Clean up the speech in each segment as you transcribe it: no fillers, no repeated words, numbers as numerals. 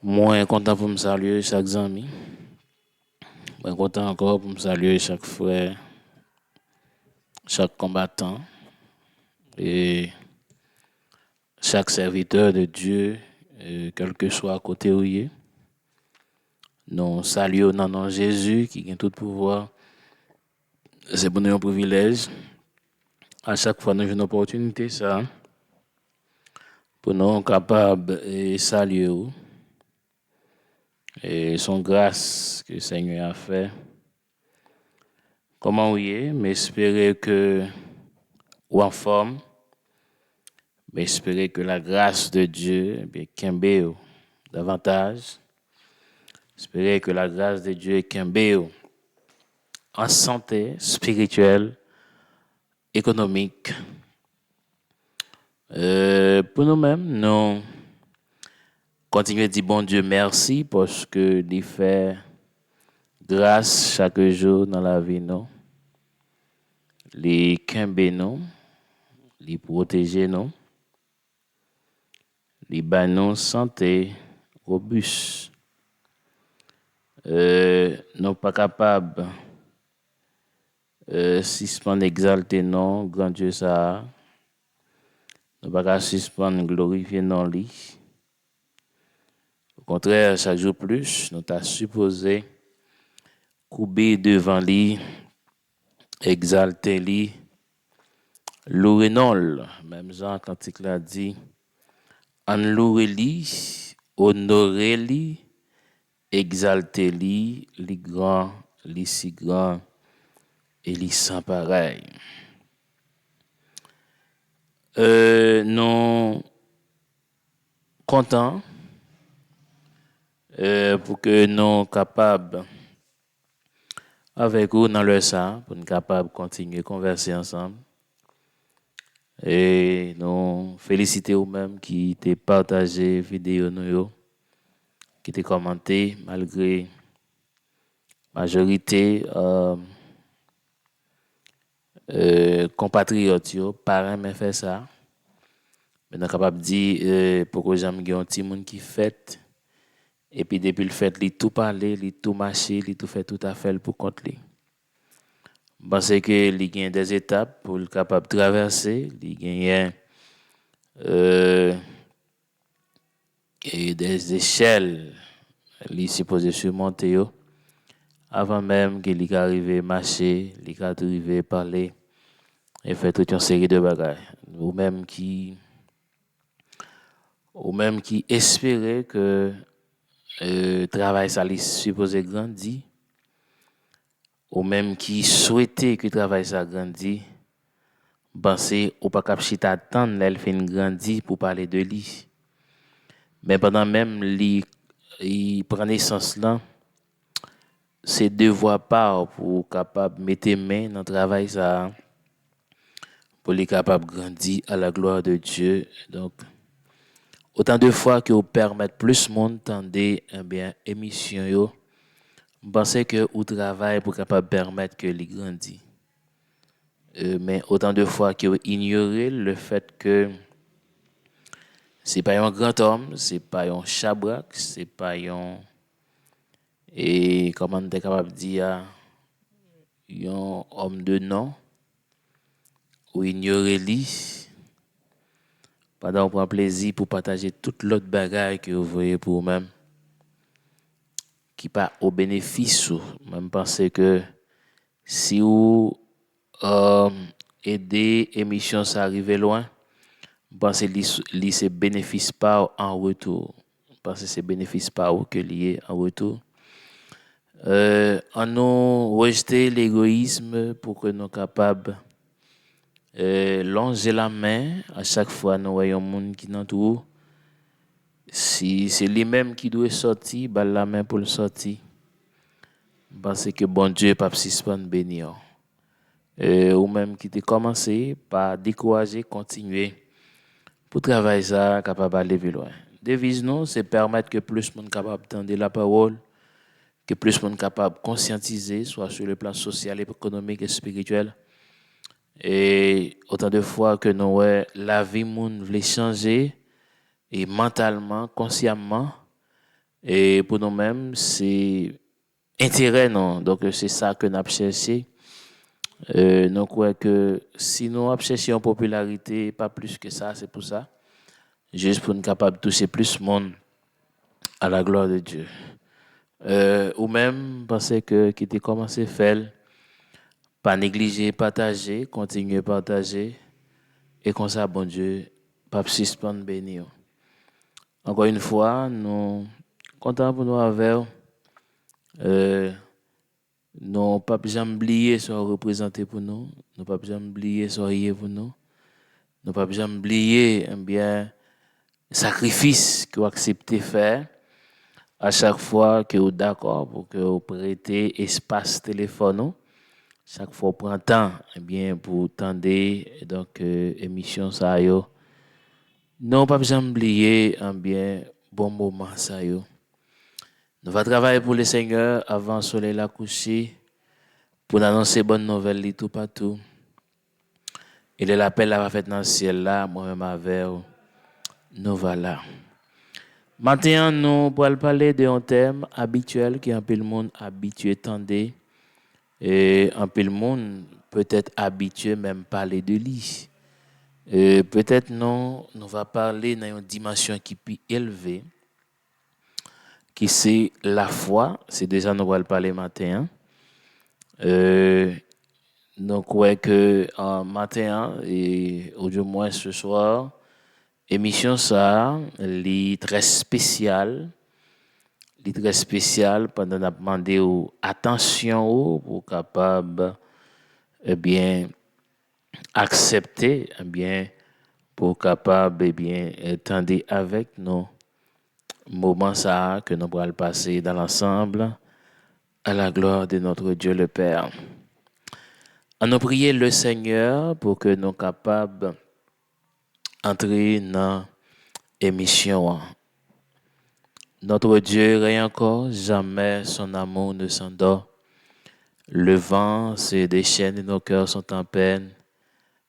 Moins content pour me saluer chaque ami. Moins content encore pour me saluer chaque frère, chaque combattant et chaque serviteur de Dieu, quel que soit à côté où il est. Nous saluons dans le nom de Jésus qui a tout pouvoir. C'est pour nous un privilège. À chaque fois, nous avons une opportunité, ça, pour nous être capables de saluer et son grâce que le Seigneur a fait. Comment oui est, mais espérer que ou en forme, mais espérer que la grâce de Dieu kembe davantage. Espérer que la grâce de Dieu kembe en santé spirituelle, économique. Pour nous-mêmes, nous continuons à dire bon Dieu merci parce que il fait grâce chaque jour dans la vie nous. Les kembe nous, les protéger nous, les ba nous santé robuste. Nous pas capables suspendre exalter non grand Dieu ça. Nous pas suspendre glorifier non lui. Au contraire, chaque jour plus, nous t'a supposé couper devant lui, exalter lui, louer non. Même Jean quand il a dit, en louer lui, honorer lui, exalter lui, les grands, les si grands et les sans pareil. Nous contents pour que nous capables avec vous dans le sang, pour nous capables de continuer à converser ensemble. Et nous féliciter vous-même qui t'ai partagé vidéo nous, qui t'ai commenté malgré majorité compatriotes parents mais fait ça. Mais nous capable de dire pourquoi j'aime un petit monde qui fait et puis depuis le fait il tout parler, il tout marcher, il tout fait tout à fait pour contre lui. Parce que il y a des étapes pour le capable de traverser, il y a et des échelles il supposé surmonter avant même qu'il arrive à marcher, il arrive à parler et faire toute une série de bagages. Ou même qui espérait que le travail ça lui supposé grandir, ou même qui souhaitait que le travail ça grandisse, penser ou pas capable attendre l'elle fin grandir pour parler de lui. Mais pendant même il prend naissance là, c'est devoir pas pour capable mettre main dans le travail ça pour les capable grandir à la gloire de Dieu. Donc autant de fois que vous permettez plus de monde tendez émission yo, pensez que vous travail pour capable permettre que les grandit. Mais autant de fois que vous ignorez le fait que c'est pas un grand homme, c'est pas un chabrak, c'est pas un et comment on est capable de dire un homme de nom ou ignorer lui pendant qu'on prend plaisir pour partager toute l'autre bagaille que vous voyez pour vous-même qui pas au bénéfice ou même penser que si vous aider émission ça arriver loin penser li c'est bénéfice pas en retour parce que c'est bénéfice pas que lié en retour en nous rejeter l'égoïsme pour que nous capables longer la main à chaque fois nous voyons monde qui n'entoure si c'est lui-même qui doit sortir bah la main pour le sortir parce que bon Dieu pas suspendre bénir ou même qui t'a commencé par décourager continuer pour travailler ça capable d'aller plus loin. Devise nous c'est permettre que plus de monde capable d'entendre la parole, que plus de monde capable de conscientiser soit sur le plan social, économique et spirituel. Et autant de fois que nous la vie monde veut changer et mentalement, consciemment Et pour nous-mêmes, c'est intérêt, non? Donc, c'est ça que nous avons cherché. Nous croyons que si nous avons cherché en popularité, pas plus que ça, c'est pour ça. Juste pour nous capables de toucher plus de monde à la gloire de Dieu. Ou même, penser que qui était commencé à faire, pas négliger, partager, continuer à partager. Et comme ça, bon Dieu, pas suspendre, bénir. Encore une fois, nous contents pour nous avec. Nous pas jamais oublier ce représenté pour nous. Nous pas jamais oublier ce pour nous. Nous pas jamais oublier bien sacrifice que vous acceptez faire à chaque fois que vous êtes d'accord pour que vous prêtez espace téléphone. Chaque fois prend temps bien pour tendre donc émission ça yo. Non pas jamais oublier bien bon moment ça yo. Nous va travailler pour le Seigneur avant le soleil la coucher pour annoncer bonne nouvelle tout partout. Et l'appel la va fait dans le ciel là moi-même avec nous voilà. Maintenant, nous pourrons parler d'un thème habituel qui est un peu le monde habitué tendez et un peu le monde peut-être habitué même parler de lui. Peut-être non, nous va parler dans une dimension qui est plus élevée, qui c'est la foi. C'est déjà nous allons parler matin. Donc ouais que en matin et au moins ce soir, émission ça, est très spéciale. Li très spécial pendant qu'on a demandé attention pour capable bien accepter bien pour capable bien attendre avec nous moment ça que nous allons passer dans l'ensemble à la gloire de notre Dieu le Père. On a prié le Seigneur pour que nous capables entrer dans l'émission. Notre Dieu règne encore, jamais son amour ne s'endort. Le vent se déchaîne et nos cœurs sont en peine,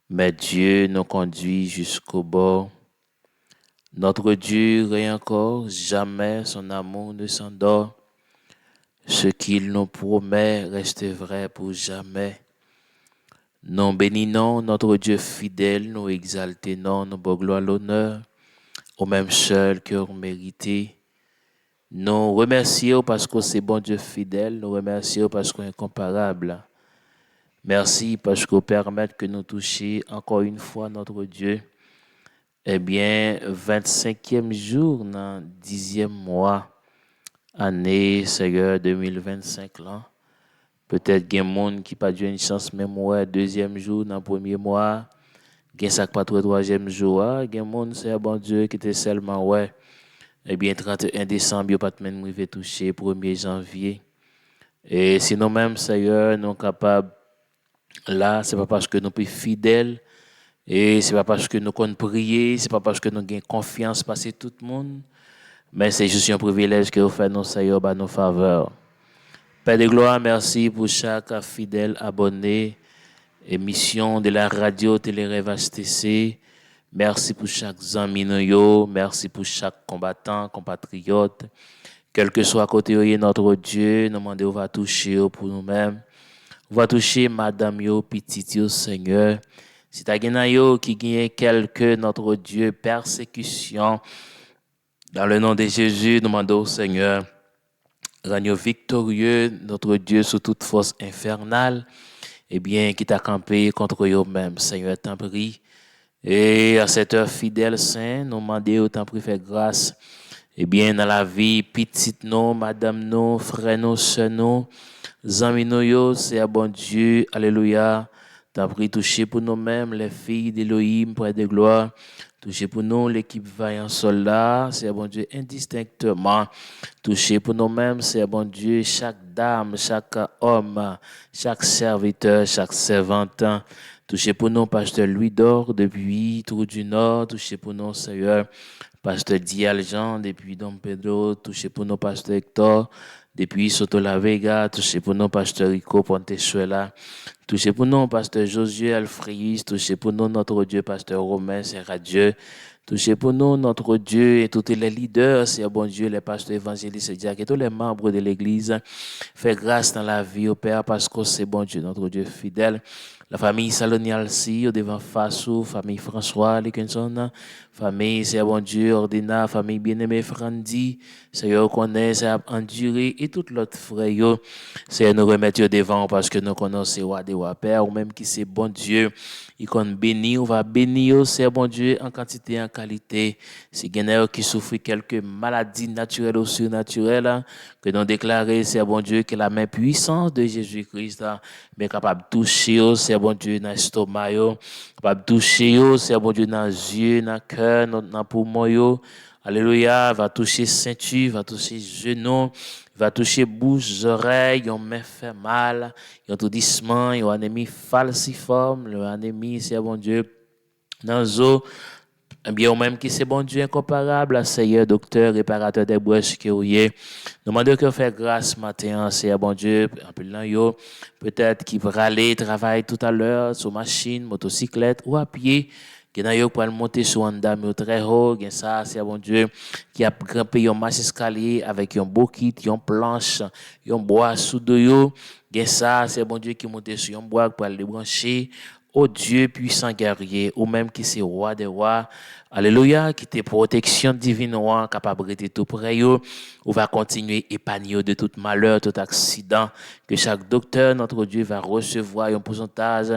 mais Dieu nous conduit jusqu'au bord. Notre Dieu règne encore, jamais son amour ne s'endort. Ce qu'il nous promet reste vrai pour jamais. Nous bénissons notre Dieu fidèle, nous exaltons, nous beau gloire l'honneur, au même seul cœur mérité. Nous remercions parce que c'est bon Dieu fidèle, nous remercions parce qu'on est incomparable. Merci parce que vous permettez que nous touchions encore une fois notre Dieu. Eh bien, 25e jour dans 10e mois, année Seigneur 2025 là. Peut-être qu'il y a des gens qui n'ont pas eu une chance même ouais, deuxième jour dans le premier mois. Il y a ça pas troisième jour. Il y a des gens, c'est bon Dieu, qui était seulement ouais. Eh bien, 31 décembre, il n'y a pas de même qui toucher 1er janvier. Et sinon même, Seigneur, nous sommes capables, là, ce n'est pas parce que nous sommes fidèles, et ce n'est pas parce que nous comptons prier, ce n'est pas parce que nous avons confiance passer tout le monde, mais c'est juste un privilège que vous faites, nous, Seigneur, à nos faveurs. Père de gloire, merci pour chaque fidèle abonné, émission de la radio Télérêve HTC. Merci pour chaque ami, merci pour chaque combattant, compatriote. Quel que soit côté où notre Dieu, nous demandons, on va toucher pour nous-mêmes. On va toucher Madame yo, petit yo, Seigneur. Si tu as yo qui gagne quelque notre Dieu, persécution, dans le nom de Jésus, nous demandons, Seigneur, rends-nous victorieux, notre Dieu, sous toute force infernale, eh bien, qui t'a campé contre eux-mêmes. Seigneur, t'en prie. Et à cette heure fidèle, Saint, nous demandons, t'en prie, fais grâce. Eh bien, dans la vie, petite nous, madame nous, frère nous, sœur nous, amis nous, c'est à bon Dieu, alléluia. T'as pris toucher pour nous-mêmes, les filles d'Élohim, près de gloire. Toucher pour nous, l'équipe vaillant soldat, c'est à bon Dieu, indistinctement. Toucher pour nous-mêmes, c'est à bon Dieu, chaque dame, chaque homme, chaque serviteur, chaque servante. Toucher pour nous, pasteur Louis d'Or, depuis Trou du Nord. Toucher pour nous, Seigneur. Pasteur Dial Jean, depuis Dom Pedro, touché pour nous, Pasteur Hector, depuis Soto La Vega, touché pour nous, Pasteur Rico Pontechuela, touché pour nous, Pasteur Josué Alfréis, touché pour nous, notre Dieu, Pasteur Romain, c'est Dieu, Touchez pour nous, notre Dieu, et tous les leaders, Seigneur bon Dieu, les pasteurs évangélistes, diacres, et tous les membres de l'Église. Fais grâce dans la vie, au Père, parce que c'est bon Dieu, notre Dieu fidèle. La famille Salonial, si, au devant Fassou, famille François Lekinson, famille, c'est bon Dieu, Ordina, famille bien-aimée Frandi, Seigneur, connaît, c'est enduré, et tout l'autre frère, Seigneur, nous remettre devant parce que nous connaissons roi des rois, Père, ou même qui c'est bon Dieu, il compte bénir, on va bénir, c'est bon Dieu, en quantité, en qualité. Si quelqu'un qui souffre quelques maladies naturelles ou surnaturelles, que nous déclarer, c'est bon Dieu, que la main puissante de Jésus-Christ, mais capable de toucher, c'est bon Dieu, dans l'estomac, capable de toucher, c'est bon Dieu, dans les yeux, dans le cœur, dans le poumon. Alléluia, va toucher ceinture, va toucher genou, va toucher bouche, oreilles, on main fait mal, yon tourdissement, yon anémie falciforme, le anémie, c'est bon Dieu, dans zo, eh bien, ou même qui c'est bon Dieu incomparable, Seigneur, docteur, réparateur des brèches que vous y nous demandons que vous faites grâce matin, Seigneur, bon Dieu, en plus yo, peut-être qui va aller travailler tout à l'heure sur machine, motocyclette ou à pied, qui n'a yo pour monter sur un dame très haut, gen ça, c'est bon Dieu, qui a grimpé un marche escalier avec un beau kit, une planche, un bois sous de yo, gen ça, c'est bon Dieu qui monte sur un bois pour aller brancher. Ô Dieu puissant guerrier, ou même qui c'est roi des rois, alléluia, qui te protection divine, roi, capable de tout près, ou va continuer épargner de tout malheur, tout accident, que chaque docteur, notre Dieu, va recevoir un pourcentage,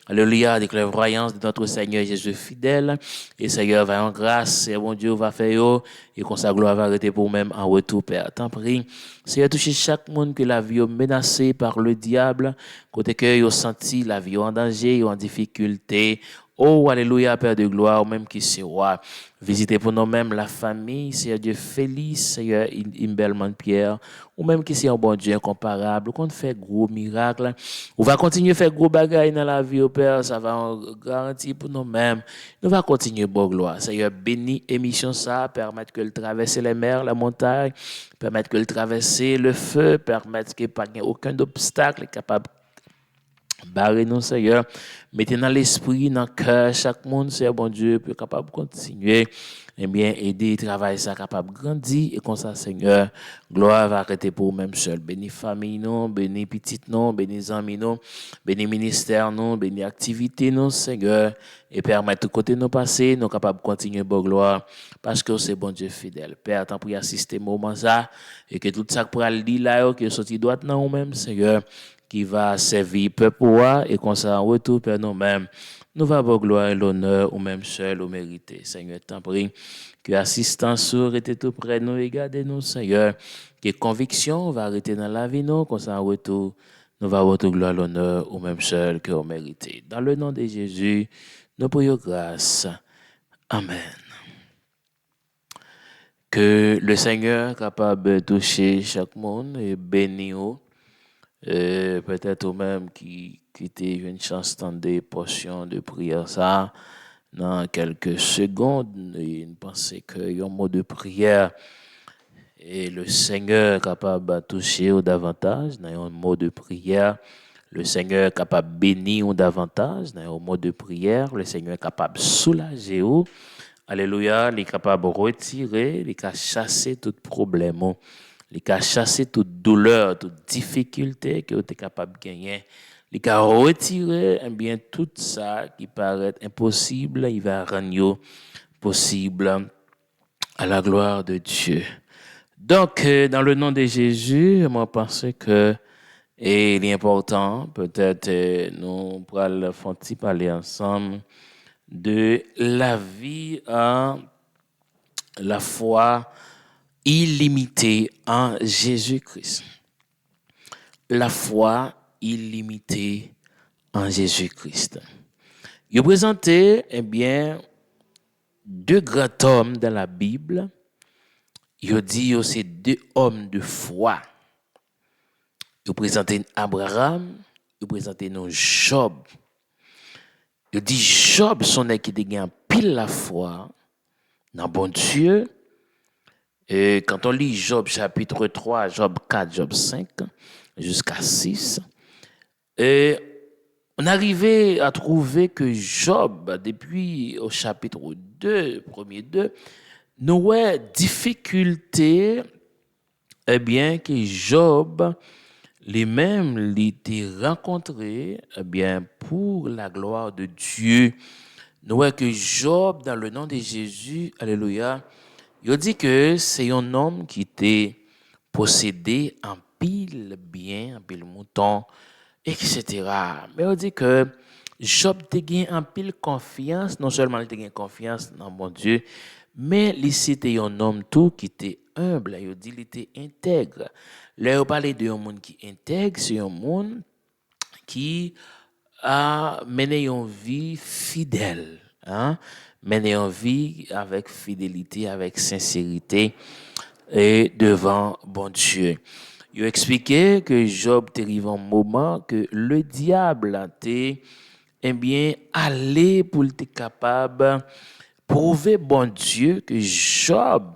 alléluia, de clairvoyance de notre Seigneur Jésus fidèle, et Seigneur va en grâce, et bon Dieu va faire, et qu'on sa gloire va arrêter pour même en retour, Père. T'en prie, Seigneur, toucher chaque monde que la vie est menacée par le diable, côté que yo senti la vie en danger, en difficulté. Oh, alléluia, Père de gloire, même qui c'est roi. Visitez pour nous-mêmes la famille, Seigneur Dieu Félix, Seigneur Imbelman Pierre, ou même qui c'est un bon Dieu incomparable, qu'on fait gros miracles. On va continuer à faire gros bagailles dans la vie, au Père, ça va garantir pour nous-mêmes. Nous va continuer, bon gloire. Seigneur, bénis émission ça, permettre que le traverser les mers, la montagne, permettre que le traverser le feu, permettre qu'il n'y ait aucun obstacle capable barrez nous, Seigneur. Mettez dans l'esprit, dans le cœur, chaque monde, Seigneur, bon Dieu, peut capable de continuer. Eh bien, aider, travailler ça, capable de grandir. Et comme ça, Seigneur, gloire va arrêter pour même seul. Bénis famille, nous, bénis petite, nous, bénis amis, nous, bénis ministère, nous, bénis activité, nous, Seigneur. Et permettre tout côté nous passer, nous capables de continuer, bon gloire. Parce que c'est bon Dieu fidèle. Père, tant pour y assister au moment ça. Et que tout ça pour aller dire là, que sorti droite, non, même, Seigneur, qui va servir peuple et qu'on s'en retour Père nous-mêmes. Nous va avoir gloire et l'honneur ou même seul ou mérité. Seigneur, t'en prie que assistance soit été tout près de nous et gardez nous, Seigneur. Que conviction va arrêter dans la vie nous, qu'on s'en retour. Nous va avoir toute gloire et l'honneur ou même seul que vous méritez. Dans le nom de Jésus, nous prions grâce. Amen. Que le Seigneur capable de toucher chaque monde et bénir. Peut-être ou même qui était une chance de des portions de prière ça dans quelques secondes et penser qu'il y a un mot de prière et le Seigneur est capable de toucher ou davantage dans un mot de prière. Le Seigneur est capable de bénir ou davantage dans un mot de prière. Le Seigneur est capable de soulager ou. Alléluia, il est capable de retirer, il est capable de chasser tout problème. Il a chassé toute douleur, toute difficulté que vous êtes capable de gagner. Il a retiré eh bien, tout ça qui paraît impossible, il va rendre possible à la gloire de Dieu. Donc, dans le nom de Jésus, moi, je pense que il est important, peut-être nous pourrons parler ensemble de la vie à la foi illimitée en Jésus-Christ. La foi illimitée en Jésus-Christ. Il présentait, eh bien, deux grands hommes dans la Bible. Il dit que c'est deux hommes de foi. Il présentait Abraham, il présentait Job. Il dit Job, son qui a pile la foi dans bon Dieu. Et quand on lit Job chapitre 3, Job 4, Job 5, jusqu'à 6, et on arrivait à trouver que Job, depuis au chapitre 2, premier 2, n'aurait difficulté, eh bien, que Job, lui-même, l'était rencontré, eh bien, pour la gloire de Dieu. Nous voyons que Job, dans le nom de Jésus, alléluia, il dit que c'est un homme qui était possédé en pile bien, en pile mouton, etc. Mais on dit que Job a gagné en pile confiance, non seulement il a gagné confiance dans mon Dieu, mais il c'était un homme tout qui était humble, il dit il était intègre. Là, on parle de un monde qui est intègre, c'est un monde qui a mené une vie fidèle, hein? Mené une vie avec fidélité, avec sincérité et devant bon Dieu. Il a expliqué que Job arrivé un moment que le diable était eh bien allé pour être capable prouver bon Dieu que Job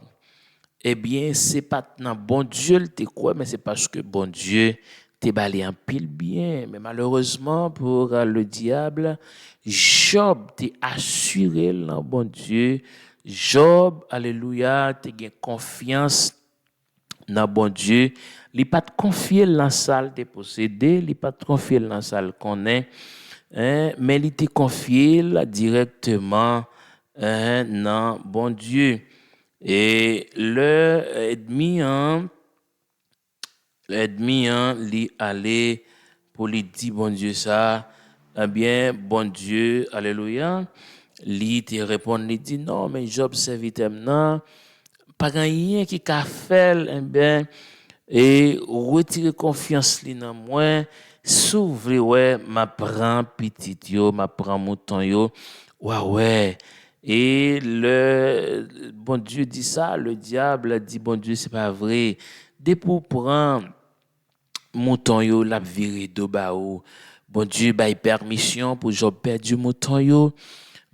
eh bien c'est pas dans bon Dieu le te quoi mais c'est parce que bon Dieu t'es balé en pile bien mais malheureusement pour le diable Job t'es assuré dans bon Dieu Job alléluia t'es gain confiance dans bon Dieu, il pas de confier dans salle de possédé, il pas de confier dans salle qu'on est, hein, mais il te confié directement dans bon Dieu. Et l'ennemi lui allait pour lui dire bon Dieu ça, eh bien bon Dieu, alléluia, lui te répond, il dit non mais Job serviteur non pas rien qui a fait eh bien et retirer confiance li dans moi s'ouvrir ouais m'a prend petit yo m'a prend mouton yo ouais et le bon Dieu dit ça le diable dit bon Dieu c'est pas vrai dès pour prendre mouton yo l'a viré de ba ou bon Dieu bail permission pour Job perdre du mouton yo.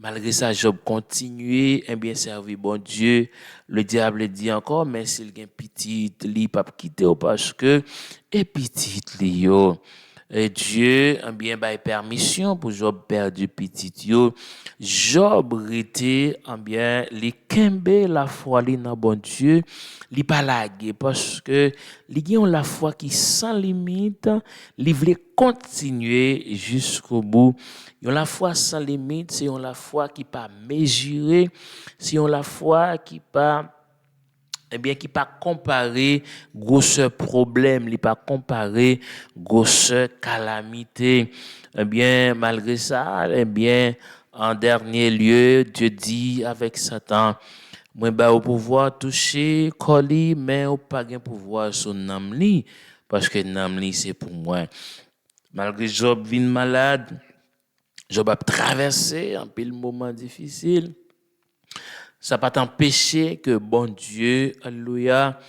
Malgré ça, Job continuait à bien servir bon Dieu. Le diable dit encore, mais s'il y a un petit, il ne peut pas quitter parce que, et petit, yo. Et Dieu a bien permission pour Job perdre du petit yo. Job était en bien les kembe la foi li dans bon Dieu, li pas lagué parce que li ont la foi qui sans limite, li voulait continuer jusqu'au bout. Yon la foi sans limite, c'est la foi qui pas mesurée, c'est la foi qui pas eh bien qui pas comparer grosseur problème, li pas comparer grosseur calamité. Eh bien malgré ça, eh bien en dernier lieu, Dieu dit avec Satan, moi ba au pouvoir toucher coli mais au pas gain pouvoir sur nam li parce que nam li c'est pour moi. Malgré Job vin malade, Job a traversé un pile moment difficile. Ça n'a pas t'empêché que bon Dieu, alléluia,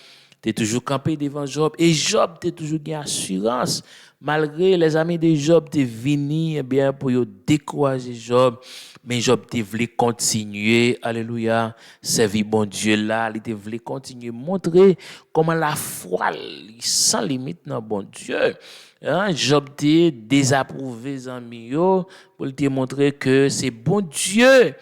t'es toujours campé devant Job. Et Job, t'es toujours gain assurance. Malgré les amis de Job, t'es venu, eh bien, pour décourager Job. Mais Job, t'es voulu continuer, alléluia, servir bon Dieu là. Il te voulu continuer, montrer comment la foi, sans limite dans bon Dieu. Hein, Job t'es désapprouvé, amis, pour te montrer que c'est bon Dieu.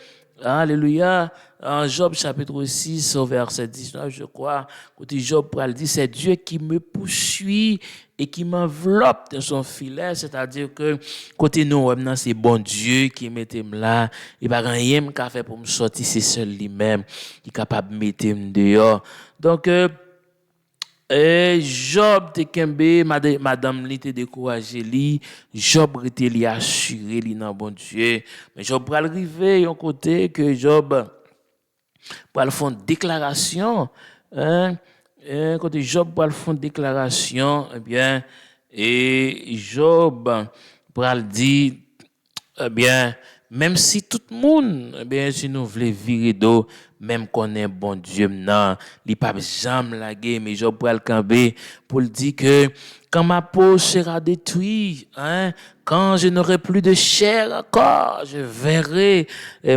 Alléluia. En Job chapitre 6, au verset 19, je crois, côté Job dit, c'est Dieu qui me poursuit et qui m'enveloppe de son filet, c'est-à-dire que côté nous, c'est bon Dieu qui mettait là, il n'y a rien qu'à faire pour me sortir, c'est seul lui-même qui est capable de mettre dehors. Donc, Job te kembe, madame li te découragé li, Job était li assuré li dans bon Dieu. Mais Job pral rive yon côté que Job pral font déclaration, hein, côté Job pral font déclaration, eh bien, et Job pral dit, eh bien, même si tout le monde, eh bien, si nous voulons virer d'eau, même qu'on est bon Dieu, non, il pas jamais lagué, mais Job pral camber pour dire que quand ma peau sera détruite, hein, quand je n'aurai plus de chair encore, je verrai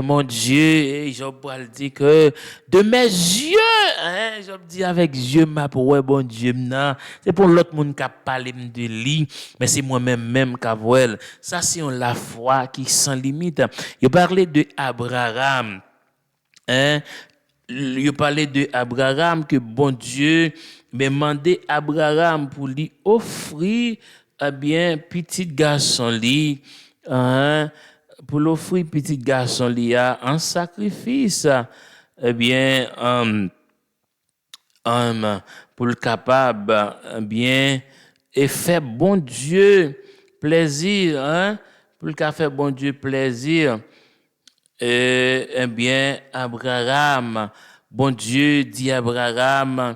mon Dieu. Et Job pourra dire que de mes yeux, hein, Job dit avec Dieu, ma ouais, bon Dieu, c'est pour l'autre monde qui a parlé de lui, mais c'est moi-même qui a vu. Ça, c'est la foi qui sans limite. Il parlait de Abraham. Hein? Il parlait de Abraham que bon Dieu m'a demandé Abraham pour lui offrir bien petit garçon lui hein, pour l'offrir petit garçon lui en sacrifice bien pour le capable bien et faire bon Dieu plaisir hein, pour le faire bon Dieu plaisir. Eh bien, Abraham, bon Dieu dit Abraham,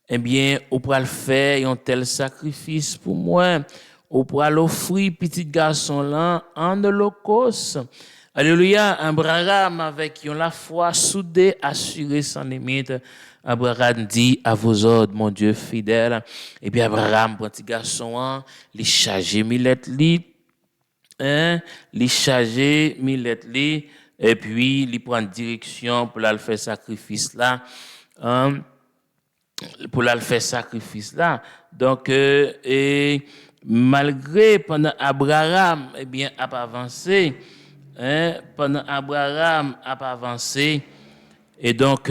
eh bien, on pourra le faire un tel sacrifice pour moi. On pourra l'offrir petit garçon là en holocauste. Alléluia, Abraham avec la foi soudée, assurée sans limite. Abraham dit à vos ordres, mon Dieu fidèle. Et puis Abraham prend petit garçon, il charge millet li, hein, il charge millet li. Et puis, il prend direction pour aller faire sacrifice là. Pour aller faire sacrifice là. Donc, et malgré pendant Abraham, eh bien, a avancé, hein, pendant Abraham a avancé, et donc,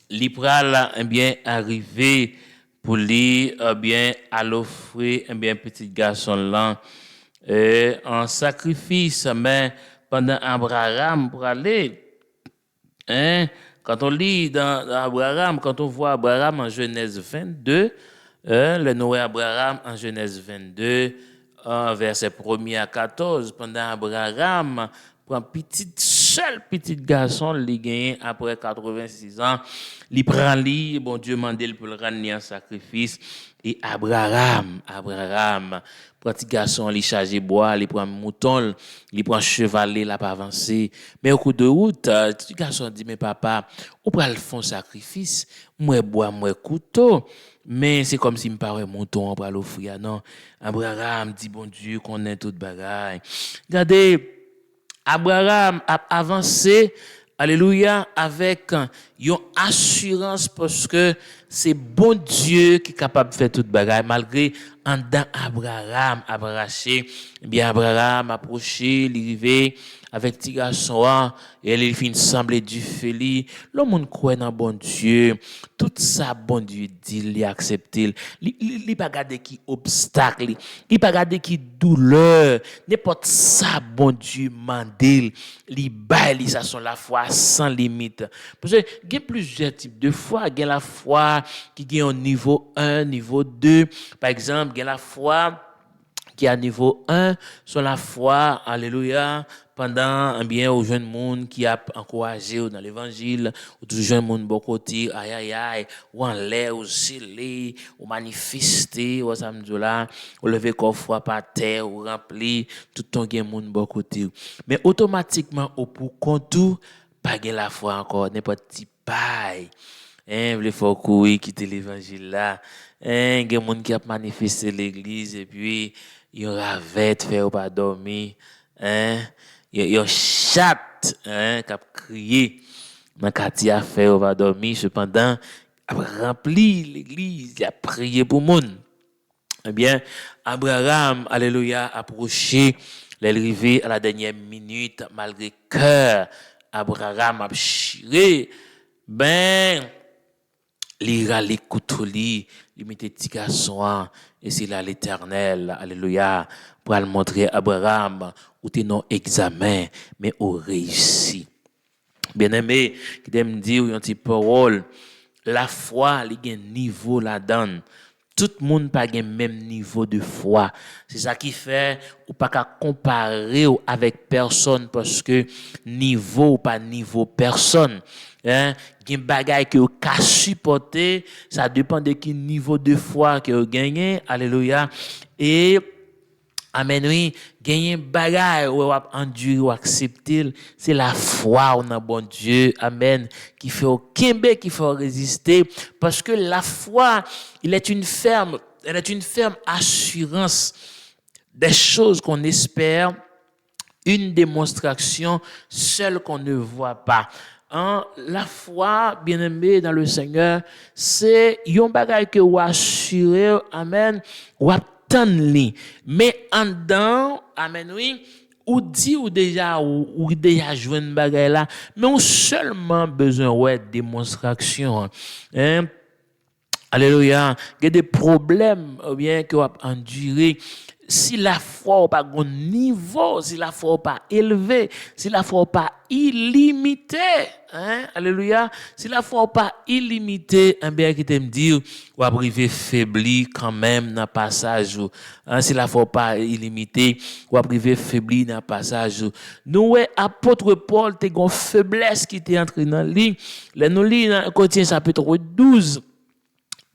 l'Ipral eh bien, arrivé pour lui, eh bien, à l'offrir, eh bien, petit garçon là, en sacrifice, mais pendant Abraham pour aller, hein, quand on lit dans Abraham, quand on voit Abraham en Genèse 22, le Noé Abraham en Genèse 22, verset 1er à 14, pendant Abraham prend seul petit garçon, il gagne après 86 ans, il prend lui, bon Dieu m'a dit pour le rendre en sacrifice, et Abraham, petit garçon, il charge bois, il prend mouton, il prend chevalet, il pas avancé. Mais au cours de route, petit garçon dit, mais papa, on peut le faire sacrifice, moi bois, moi couteau. Mais c'est comme si me paraît mouton, on peut l'offrir. Non, Abraham dit, bon Dieu, qu'on ait toute bagaille. Regardez, Abraham a avancé, alléluia, avec une assurance parce que c'est bon Dieu qui est capable de faire toute bagaille, malgré en dans Abraham approché, bien Abraham approché, il arrivé avec petit garçon, et il finit sembler du feli. Le monde croit dans bon Dieu. Tout ça, bon Dieu dit, il accepte. Il pas garder qui obstacle, il pas garder qui douleur. N'importe ça, bon Dieu mandel, il baille, ça sont la foi sans limite. Parce que il y a plusieurs types de foi. Il y a la foi qui est au niveau 1, niveau 2. Par exemple, il y a la foi qui est à niveau 1, sur la foi, alléluia, pendant bien aux jeunes monde qui a encouragé dans l'évangile, ou tout jeune monde bon côté, aïe, ou en l'air, ou zélé, ou manifester, ou samedi là, ou lever corps foi par terre, ou rempli, tout ton gen monde bon côté. Mais automatiquement, au pour contour, pas gen la foi encore, n'importe petit paille. Le faut courir quitter l'évangile là. Il y a des gens qui a manifesté l'église et puis ils ravette faire pas dormir. Il chatte qui a crié dans quartier à faire pas dormir cependant a rempli l'église, il a prié pour monde. Eh bien, Abraham, alléluia, approché l'arrivée à la dernière minute malgré cœur Abraham a chiré il râle couteau li, il mettait petit garçon et c'est là l'Éternel, alléluia, pour le montrer à Abraham où tu non examen mais au réussi. Bien-aimé, qui t'aime dire une petite parole, la foi, il y a un niveau là-dedans. Tout le monde n'a pas le même niveau de foi. C'est ça qui fait ou pas qu'à comparer avec personne parce que niveau ou pas niveau personne. Hein, gen bagay que vous ka supporter, ça dépend de quel niveau de foi que vous gagnez. Alléluia. Et amen oui, gagner bagay ou endurer ou accepter, c'est la foi en bon Dieu. Amen. Qui fait au kimbe, qui fait résister parce que la foi, il est une ferme elle est une ferme assurance des choses qu'on espère, une démonstration seule qu'on ne voit pas. La foi, bien-aimé dans le Seigneur, c'est un bagage que vous assurez, amen, ou attendez. Mais en dedans, amen, oui, ou dit ou déjà joué une bagage là, mais on seulement besoin de démonstration. Hein? Alléluia. Il y a des problèmes bien que vous enduré. Si la foi n'est pas au niveau, si la foi n'est pas élevée, si la foi n'est pas illimitée, hein? Alléluia. Si la foi n'est pas illimitée, un bien qui te me dire, ou à priver faibli quand même dans le passage. Hein? Si la foi n'est pas illimitée, ou à priver faibli dans le passage. Nous, apôtre Paul, t'es une faiblesse qui t'est entrée dans le lit. Nous lisons dans Corinthiens chapitre 12.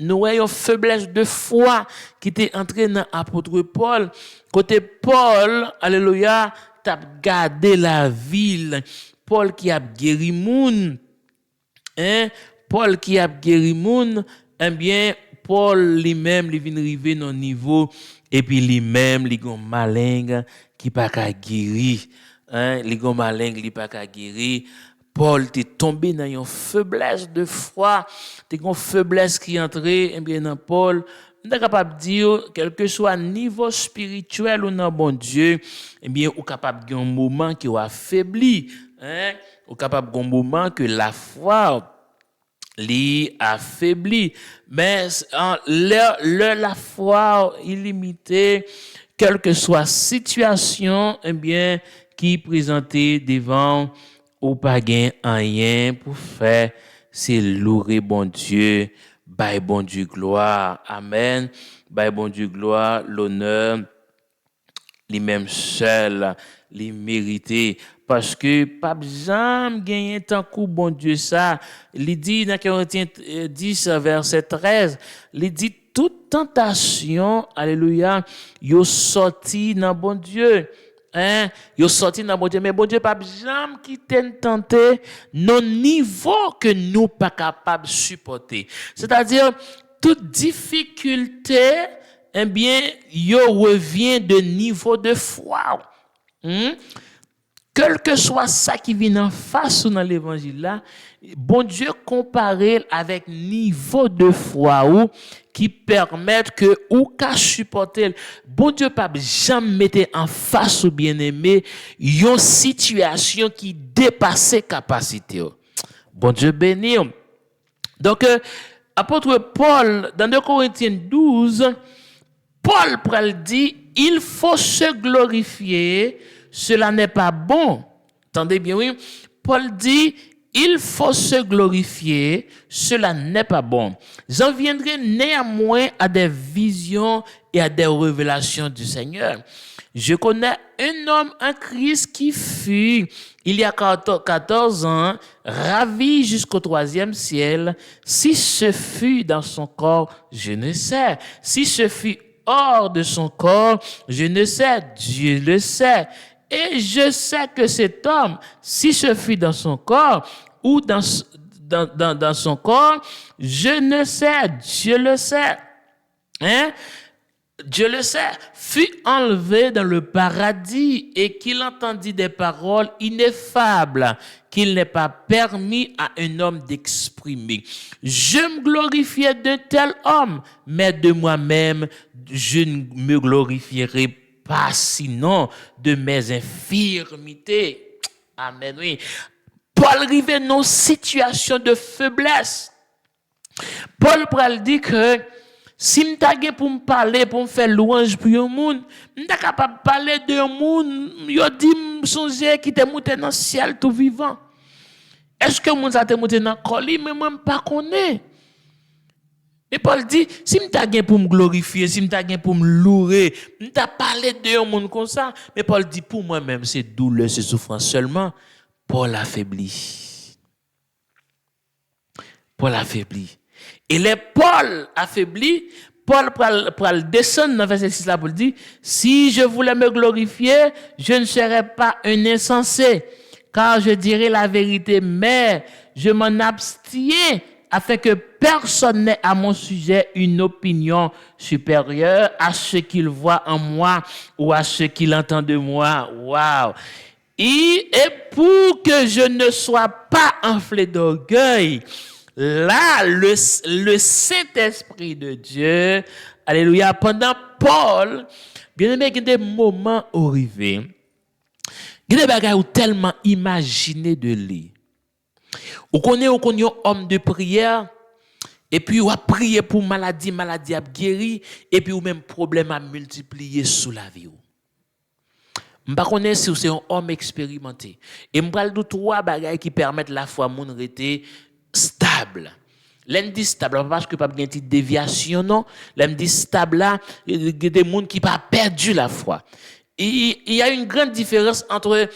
Nous avons une faiblesse de foi qui était entrée dans l'apôtre Paul. Côté Paul, alléluia, t'as gardé la ville. Paul qui a guéri moun. Hein? Paul qui a guéri moun. Eh bien, Paul lui-même, il vient arriver dans le niveau. Et puis lui-même, il est malin qui pas qu'à guérir. Hein? Il est malin qui pas qu'à guérir. Paul t'est tombé dans une faiblesse de foi, t'es une faiblesse qui est entrée, eh bien dans Paul, on est capable de dire, quel que soit niveau spirituel ou non bon Dieu, eh bien on est capable d'un moment qui est affaibli, hein, on est capable d'un moment que la foi li affaibli, mais la foi illimitée, quelle que soit situation, eh bien qui est présentée devant ou pas gain rien pour faire, c'est louer bon Dieu, bail bon Dieu gloire, amen, bail bon Dieu gloire, l'honneur, lui-même seul, les mériter, parce que pas besoin gagner tant coup bon Dieu ça, il dit dans Corinthiens 10 verset 13, il dit toute tentation, alléluia, yo sorti dans bon Dieu. Hein, yo sorti dans bon Dieu, mais bon Dieu pas jamais quitter tenter non niveau que nous pas capable de supporter. C'est-à-dire toute difficulté, eh bien, yo revient de niveau de foi. Quel que soit ça qui vient en face dans l'évangile là, bon Dieu comparé avec niveau de foi ou qui permettent que ou qu'à supporter. Bon Dieu pas jamais mettre en face ou bien-aimé une situation qui dépasse capacité. Bon Dieu béni. Donc apôtre Paul dans 2 Corinthiens 12, Paul pral dit il faut se glorifier. Cela n'est pas bon. Entendez bien, oui. Paul dit, il faut se glorifier. Cela n'est pas bon. J'en viendrai néanmoins à des visions et à des révélations du Seigneur. Je connais un homme en Christ qui fut, il y a 14 ans, ravi jusqu'au 3e ciel. Si ce fut dans son corps, je ne sais. Si ce fut hors de son corps, je ne sais. Dieu le sait. Et je sais que cet homme, si ce fut dans son corps ou dans son corps, je ne sais, Dieu le sait. Hein? Dieu le sait, fut enlevé dans le paradis et qu'il entendit des paroles ineffables qu'il n'est pas permis à un homme d'exprimer. Je me glorifiais d'un tel homme, mais de moi-même, je ne me glorifierai pas sinon de mes infirmités. Amen, oui. Paul arrivait dans une situation de faiblesse. Paul pral dit que si m'ta pour me parler, pour me faire louange pour un monde, m'ta capable de parler de un monde, yo dit m'songe qui te monté dans le ciel tout vivant. Est-ce que moun sa te monté dans colis mais moi pas connais. Et Paul dit, si m'ta gen pour me glorifier, si m'ta gen pour me louer, m'ta parler de un monde comme ça, mais Paul dit pour moi-même c'est douleur, c'est souffrance seulement. Paul affaibli. Paul affaibli. Et les Paul affaibli, Paul pral descendre dans verset 6 là pour dire, si je voulais me glorifier, je ne serais pas un insensé, car je dirais la vérité, mais je m'en abstiens afin que personne n'ait à mon sujet une opinion supérieure à ce qu'il voit en moi ou à ce qu'il entend de moi. Waouh! Et pour que je ne sois pas enflé d'orgueil, là, le Saint-Esprit de Dieu, alléluia, pendant Paul, bien aimé, il y a des moments arrivés, il y a des bagages où tellement imaginé de lui. Ou connaît un homme de prière, et puis on a prié pour maladie a guéri, et puis ou même problème a multiplié sous la vie. Je ne sais pas si c'est un homme expérimenté. Et je parle de trois bagages qui permettent la foi moun rester stable. L'un stable, pas parce que pas de déviation, non. L'un stable là, il y a des gens qui n'ont pas perdu la foi. Et il y a une grande différence entre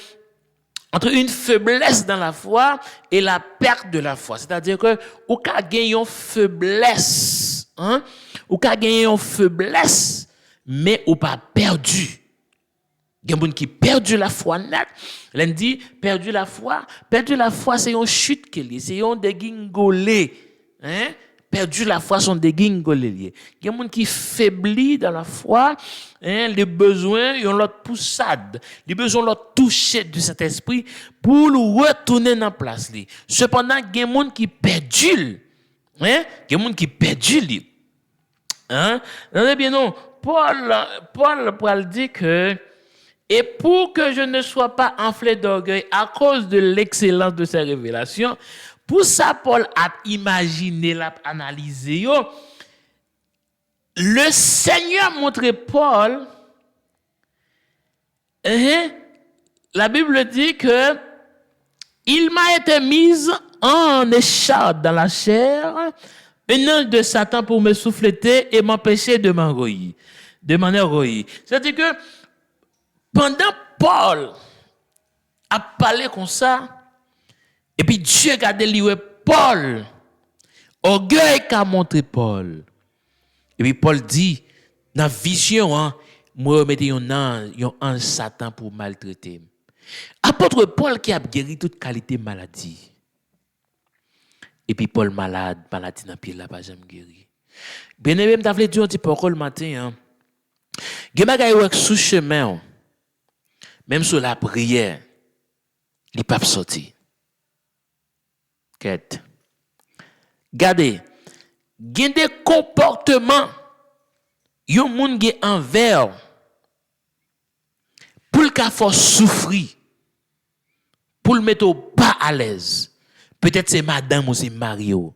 une faiblesse dans la foi et la perte de la foi. C'est-à-dire que, ou ka gagné une faiblesse, hein? Ou ka gagné une faiblesse, mais ou pas perdu. Il y a des gens qui perdu la foi net. L'on dit, perdu la foi, c'est une chute qu'il y a, c'est un dégingolé. Hein? Perdu la foi, sont dégingolé. Il y a des gens qui faiblit dans la foi, hein? Les besoins, ils ont l'autre poussade. Les besoins l'autre touché de cet esprit pour le retourner dans la place. Cependant, il y a des gens qui perdu. Hein? Il y a des gens qui perdu. Hein? Non, bien non. Paul dit que et pour que je ne sois pas enflé d'orgueil à cause de l'excellence de ces révélations, pour ça, Paul a imaginé, l'a analysé. Le Seigneur montre Paul, la Bible dit que il m'a été mis en écharpe dans la chair, un ange de Satan pour me souffleter et m'empêcher de m'enroyer. C'est-à-dire que pendant Paul a parlé comme ça, et puis Dieu a délivré Paul, orgueil qu'a montré Paul. Et puis Paul dit, dans la vision, hein, moi remettez un ange Satan pour maltraiter. Apôtre Paul qui a guéri toute qualité maladie. Et puis Paul maladie dans pied là pas jamais guéri. Bien aimé, m'ta vle dire un petit peu le matin, hein. Gen bagay wèk sous chemin. Même sur la prière, il ne peut pas sortir. Quête. Regardez, il y a des comportements, il y a des gens qui sont envers, pour le cas faut souffrir, pour le mettre pas à l'aise. Peut-être c'est madame ou c'est Mario.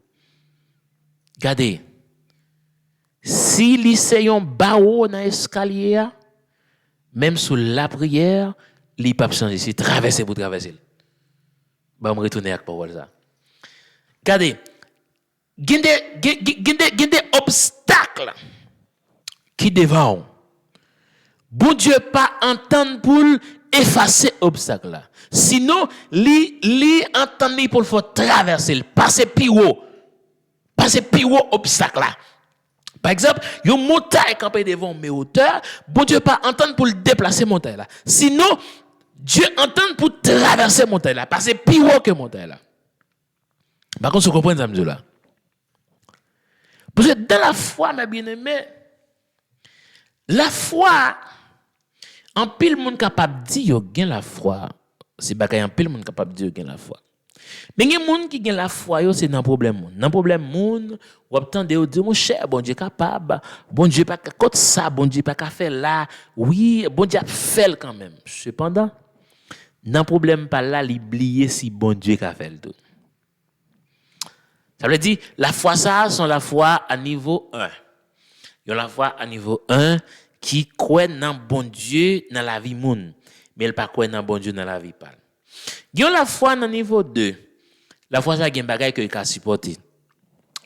Regardez, si lycéen barreau dans l'escalier, même sous la prière, il pas changer, c'est traverser pour traverser. Bah me retourner avec parole ça. Regardez, il y a des obstacles qui devant. Bon Dieu pas entendre pour effacer obstacle là. Sinon, li entendre pour faut traverser, passer piro obstacle là. Par exemple, une montagne campée devant mes hauteurs, bon Dieu pas entendre pour le déplacer montagne là. Sinon, Dieu entend pour traverser montagne là, passer plus haut que montagne là. Par contre, vous comprenez ça là. Parce que dans la foi, mes bien-aimés, la foi, en pile monde capable de dire yo gain la foi. C'est bagay en pile monde capable de dire yo gain la foi. Mais il y a des gens qui ont la foi, c'est un problème. Dans problème, moun, ou attendez, ou dit, mon cher, bon Dieu capable, bon Dieu pas comme ça, bon Dieu pas qu'à faire là. Oui, bon Dieu a fait quand même. Cependant, dans problème pas là, l'oublier si bon Dieu qu'a fait tout. Ça veut dire, la foi ça, sont la foi à niveau 1. Il y a la foi à niveau 1 qui croit dans bon Dieu dans la vie moun, mais elle pas croit dans bon Dieu dans la vie pas. Il y a la foi dans niveau 2. La foi, ça a un bagage que peut supporter.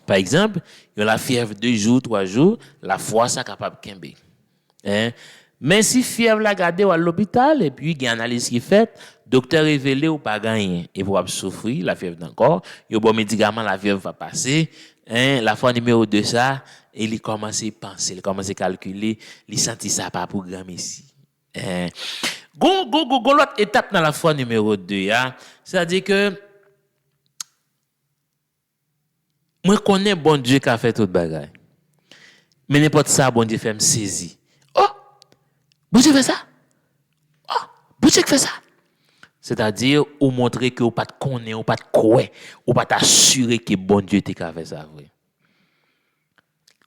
Par exemple, il y a la fièvre 2 jours, 3 jours, la foi, ça est capable de kembe. Mais si fièvre la garder à l'hôpital, et puis il y a une analyse qui est faite, docteur révélé ou pas gagné, et vous avez souffrir, la fièvre d'encore, il y a bon médicament, la fièvre va passer. La foi numéro 2, ça, et il commence à penser, il commence à calculer, il sentit ça pas programme ici. L'autre étape dans la foi numéro 2, c'est-à-dire que Moi connais bon Dieu qui a fait toute bagaille. Mais n'importe ça bon Dieu fait me saisir. Oh, bon Dieu fait ça. Oh, bon Dieu fait ça. C'est-à-dire ou montrer que ou pas de connaître, ou pas de croire, ou pas t'assurer que bon Dieu t'a fait ça vrai.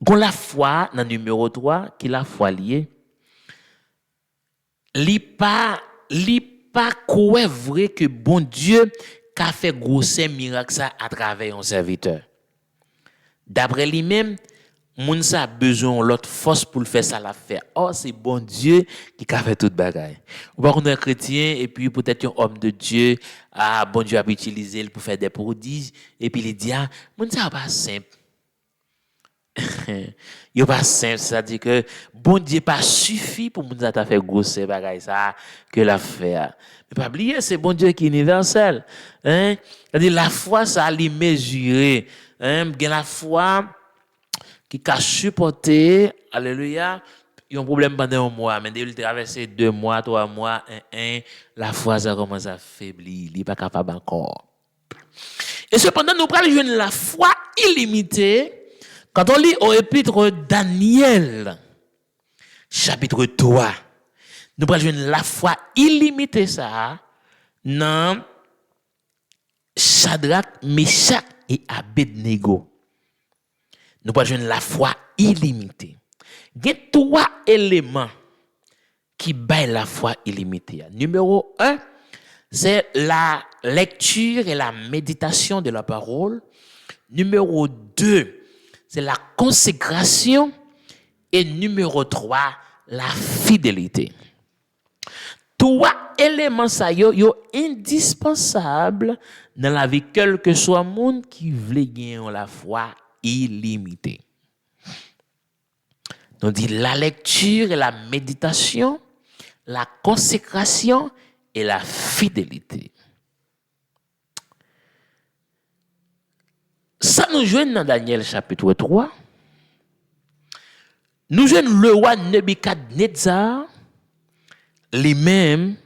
Gon la foi dans numéro 3 qui la foi liée. Li pas croire vrai que bon Dieu qu'a fait grosse miracle ça à travers un serviteur. D'après lui-même, moun sa a besoin l'autre force pour le faire ça la faire. Oh, c'est bon Dieu qui a fait toute bagaille. Ou pas qu'on est chrétien et puis peut-être un homme de Dieu, bon Dieu a utilisé pour faire des prodiges et puis il dit moun ça pas simple. Yo pas simple, c'est-à-dire que bon Dieu pas suffit pour moun ça t'a fait grosse bagaille ça que la faire. Mais pas oublier c'est bon Dieu qui est universel. C'est-à-dire la foi ça li mesurer. La foi qui a supporté, alléluia, il y a un problème pendant un mois, mais dès qu'il traverse 2 mois, 3 mois, la foi ça commence à faiblir, il n'est pas capable encore. Et cependant, nous prenons jouer la foi illimitée quand on lit au épître Daniel, chapitre 3. Nous prenons jouer la foi illimitée ça dans Shadrach, Meshach et Abednego. Nous pouvons jouer la foi illimitée. Il y a 3 éléments qui baillent la foi illimitée. Numéro 1, c'est la lecture et la méditation de la parole. Numéro 2, c'est la consécration. Et numéro 3, la fidélité. 3 éléments ça yo indispensables dans la vie quel que soit monde qui veut gagner la foi illimitée. Donc dit la lecture et la méditation, la consécration et la fidélité. Ça nous joigne dans Daniel chapitre 3. Nous joignent le roi Nebuchadnezzar lui-même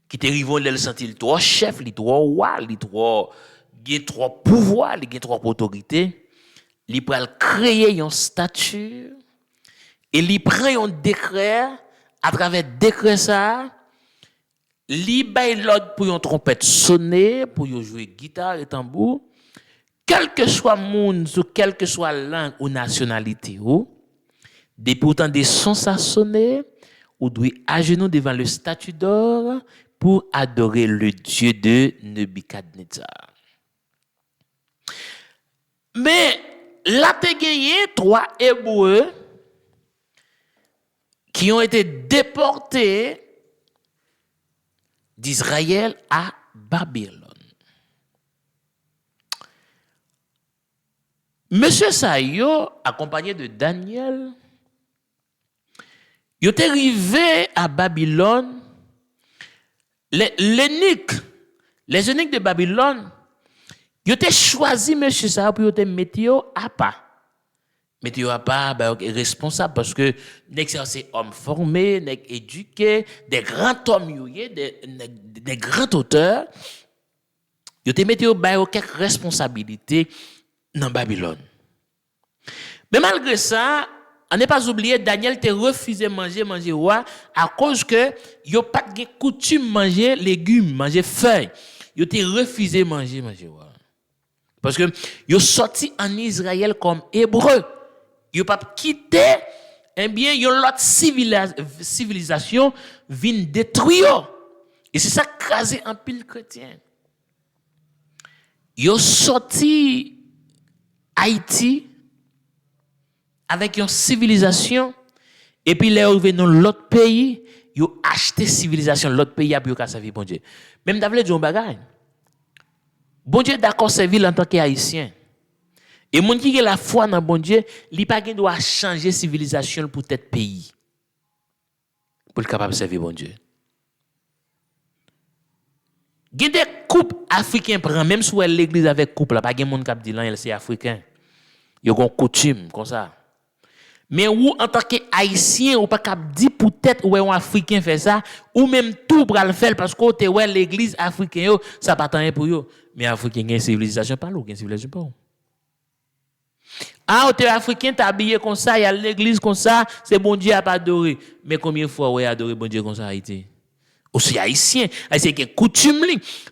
qui te rivon le sentir trois chefs, les trois rois, les trois pouvoirs, les trois autorités. Il pral créer un statut et il prend un décret à travers décret ça il bail l'ordre pour une trompette sonner pour jouer guitare et tambour quel que soit monde ou quelle que soit langue ou nationalité ou depuis autant des sons ça sonner ou doit à genoux devant le statue d'or pour adorer le Dieu de Nebuchadnezzar. Mais là, tu as gagné 3 Hébreux qui ont été déportés d'Israël à Babylone. Monsieur Sayo, accompagné de Daniel, il est arrivé à Babylone. Les eunuques de Babylone, ils ont choisi monsieur ça pour mettre à pas. Mettre à pas responsable parce que c'est homme formé, éduqué, des grands hommes, des grands auteurs. Ils ont mis quelques responsabilités dans Babylone. Mais malgré ça, on n'est pas oublié, Daniel t'a refusé manger roi à cause que yo pas de coutume manger légumes, manger feuilles. Yo t'a refusé manger roi. Parce que yo sorti en Israël comme hébreu. Yo pas quitté bien yo l'autre civilisation vient détruire. Et c'est ça crasé en pile chrétien. Yo sorti Haïti avec une civilisation et puis les arrivé dans l'autre pays, ils ont acheté civilisation l'autre pays pour qu'à servir bon Dieu. Même d'avoir dit un bagage. Bon Dieu d'accord servir en tant qu'haïtien. Et mon qui a la foi dans bon Dieu, il pas doit changer civilisation pour tel pays. Pour être capable de servir bon Dieu. Il y a des couples africains prend même si l'église avec couple là pas de monde qui dit là c'est africain. Il y a une coutume comme ça. Mais ou en tant qu'haïtien ou pas cap dit peut-être ou un africain fait ça ou même tout pour le faire parce que ouais l'église africaine ça pas tant pour yo mais africain une civilisation pas l'autre civilisation pas. Ah, t'es africain, t'es habillé comme ça, il y a l'église comme ça, c'est bon Dieu à pas adorer. Mais combien de fois ouais adorer bon Dieu comme ça Haïti? Aussi haïtien, haïtien qui est coutume.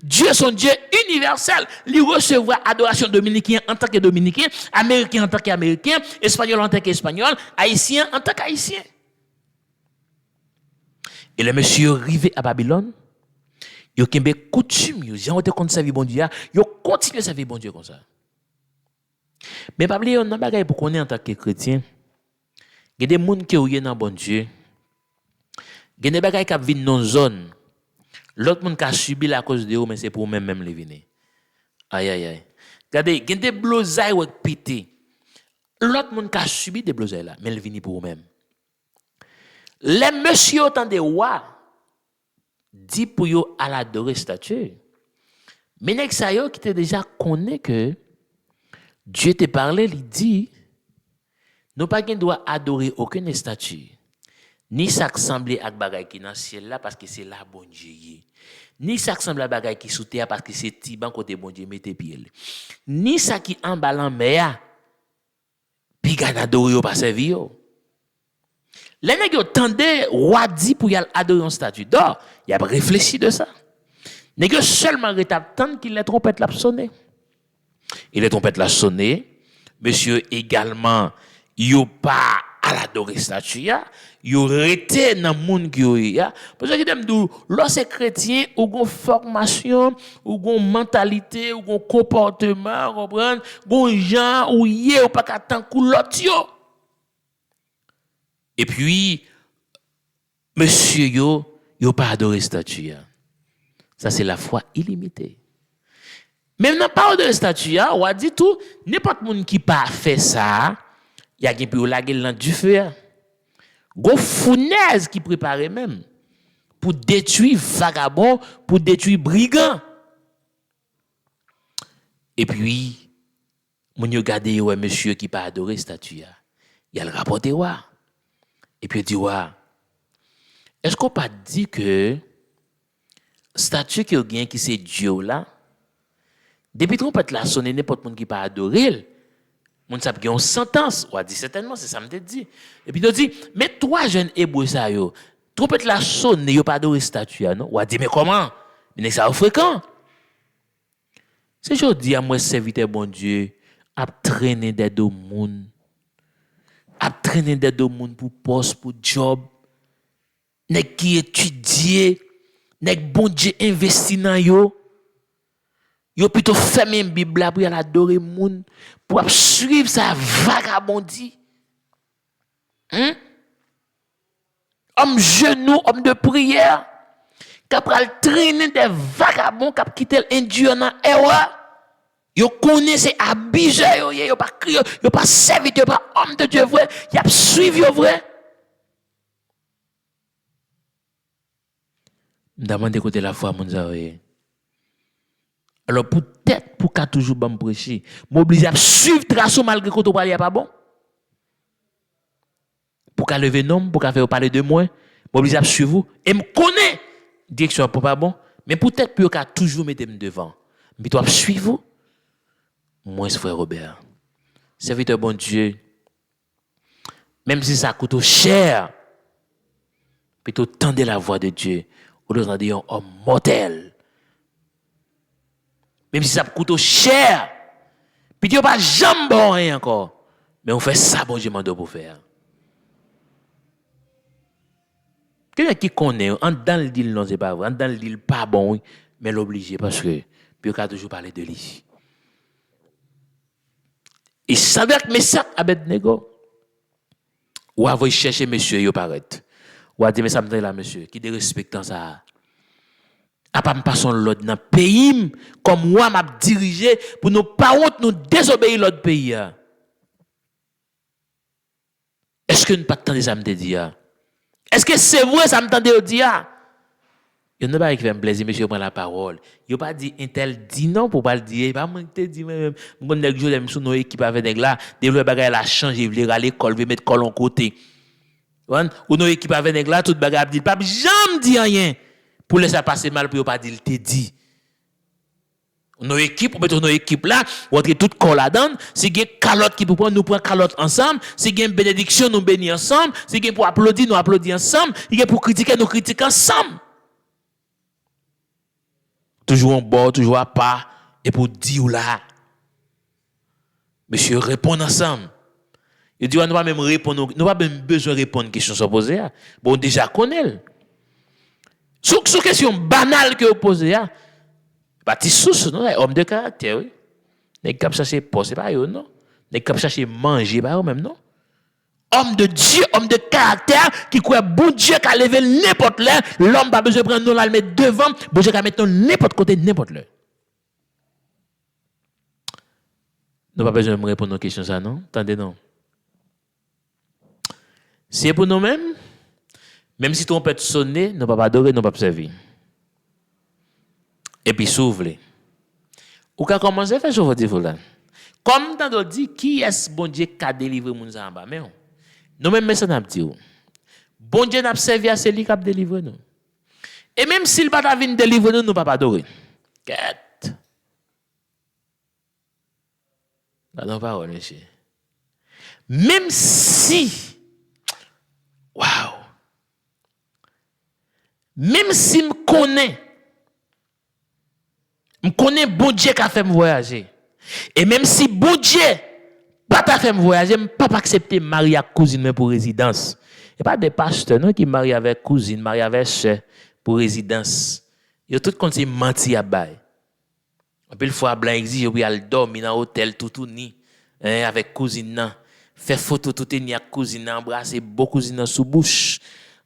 Dieu son Dieu universel. Il recevra adoration dominicain en tant que dominicain, américain en tant qu'américain, espagnol en tant qu'espagnol, haïtien en tant qu'haïtien. Et le monsieur arrivé à Babylone, il a une coutume, il a été servir bon Dieu, il continue à servir bon Dieu comme ça. Mais pas oublier on a bagaille pour qu'on est en tant que chrétien. Il y a des gens qui ont dans bon Dieu. Il y a des bagailles qui viennent dans zone. L'autre monde qui a subi la cause de eux, mais c'est pour même les venir. Aïe aïe aïe. Regardez, il y a des blosailles qui pété. L'autre monde qui a subi des blosailles là, mais ils viennent pour eux-mêmes. Les messieurs autant de rois dit pour eux à l'adorer statue. Mais nek sa yo qui te déjà connaît que Dieu te parlé, il dit nous pas doit adorer aucune statue. Ni s'assembler avec bagay qui dans ciel là parce que c'est là bon Dieu. Ni s'assembler avec bagay qui sous terre parce que c'est tiban côté bon Dieu mette pied. Ni ça qui en balan mer puis gade adorer pas servir. Les nèg yo tande roi dit pour y adorer une statue d'or, y a réfléchi de ça. Nèg yo seulement attendre qu'il les trompettes l'a sonné. Et les trompettes l'a sonné, monsieur également yo pas à l'adorer statue, yo rete dans monde qui yo ya parce que dem dou lorsque chrétien ou gon formation ou gon mentalité ou gon comportement comprendre gon gens ou yé ou pas ka tant kou l'autre yo. Et puis monsieur yo pas adorer statue. Ça c'est la foi illimitée. Même dans pas de statue, on a dit tout n'importe monde qui pas fait ça, il y a qui peut la gueule dans du feu. Gon fournaise qui prépare même pour détruire vagabond, pour détruire brigand. Et puis mon yo gade ouais monsieur qui pas adorer statue. Il a le rapporté wa. Et puis il dit wa. Est-ce qu'on pas dit que statue qui gagne qui c'est Dieu là? Depuis qu'on peut la sonner n'importe monde qui pas adorer. Moun sa gen une sentence, ou a dit certainement c'est ça me dit. Et puis il dit mais toi jeune hébreu ça yo, trompette la sonne yo pas adorer statue non? Ou a dit mais comment? Mais ça fréquent. C'est je dis à moi serviteur bon Dieu, a traîner des deux monde. A traîner des deux monde pour poste, pour job. Nèg qui étudier, nèg bon Dieu investi dans yo. Yo plutôt fermer une Bible là pour y adorer moun pour suivre sa vagabondie. Homme genou, homme de prière, qui pral traîner des vagabonds qui quitté l'indian dans erreur. Yo connaît c'est abusé yo pas crier, yo pas serviteur, yo pas homme de Dieu vrai, y a suivre yo vrai. Demande côté la foi moun zawe. Alors peut-être pour qu'à toujours me prêcher, m'oblige à suivre trace malgré que tu parles pas bon. Pour qu'à lever nom, pour qu'à faire parler de moi, m'oblige à suivre vous et me connaît direction pour pas bon, mais peut-être pour qu'à toujours mettre devant. Mais toi suivre vous. Moi frère Robert. Serviteur bon Dieu. Même si ça coûte cher, plutôt tendez la voix de Dieu au lieu d'en dire un homme mortel. Même si ça coûte cher, puis tu n'as pas jamais bon rien encore. Mais on fait ça, bon Dieu m'a pour faire. Quelqu'un qui connaît, en dans le deal, non, c'est pas vrai. En dans le deal, pas bon, mais l'obligé parce que, puis on a toujours parlé de lui. Et ça veut dire que mes sacs à Abednego, ou avoir cherché monsieur, il paraît. Ou a dit, mais ça me dit là, monsieur, qui de respectant ça. A pas me passer l'autre dans pays comme moi m'a dirigé pour nos parents nous désobéir l'autre pays. Est-ce que nous pas attendre ça me dire? Est-ce que c'est vrai ça me tente dire? Il ne pas qui fait me plaisir monsieur prend la parole. Il pas dit un tel dit non pour pas le dire, pas moi te dit même mon nèg je l'aime sous nos équipe avec nèg là, développer bagage la changer, il veut aller l'école, veut mettre colon côté. Ou nos équipe avec nèg là tout bagage dit pas jamais dit rien. Pour laisser passer mal pour pas dire il te dit. Nos équipes, on met nos équipes là, on entre tout corps là-dedans. Si il y a calotte qui pour prendre, nous prenons calotte ensemble. Si il y a une bénédiction, nous bénissons ensemble. Si il y a pour applaudir, nous applaudissons ensemble. Si il y a pour critiquer, nous critiquons ensemble. Toujours en bord, toujours à pas. Et pour dire là, monsieur, répondre ensemble. Il dit, on ne va pas même répondre, nous n'avons pas même besoin de répondre aux questions posées. Bon, déjà, connaît. Sur question banale que vous posez, Baptiste Sous, non, homme de caractère, oui. Les cap chercher poste, c'est pas eux, non. Les cap chercher manger, pas eux même, non. Homme de Dieu, homme de caractère, qui croit bon Dieu qui a levé n'importe l'heure, l'homme pas besoin de prendre nous la mettre devant, bon Dieu qui a mettre n'importe côté, n'importe l'heure. Nous pas besoin de me répondre aux questions ça, non. Attendez, non. C'est pour nous-mêmes, même si on peut sonner, nous ne pouvons pas adorer, nous ne pouvons pas servir. Et puis s'ouvre. Ou qu'à commencer à faire ce que vous là. Comme dans dit, qui est-ce bon Dieu qui a délivré moun en bas? Mais nous-mêmes, ça n'a pas dit. Bon Dieu n'a pas servi à celui qui a délivré nous. Et même s'il n'a pas venir délivrer nous, nous ne pouvons pas adorer. Quête. Dans parole, monsieur. Même si, waouh, même si je connais bon Dieu qui a fait me voyager. Et même si bon Dieu pas t'a fait me voyager, je ne peux pas accepter marier avec cousine pour résidence. Et pas des pasteurs non, qui marient avec cousine, marient avec soeur pour résidence. Ils ont tout comme si menti à bail. Un peu le fois blanc exige puis al dormir dans hôtel tout ni avec cousine nan. Fait photo tout ni avec cousine embrasser beaucoup cousine sous bouche.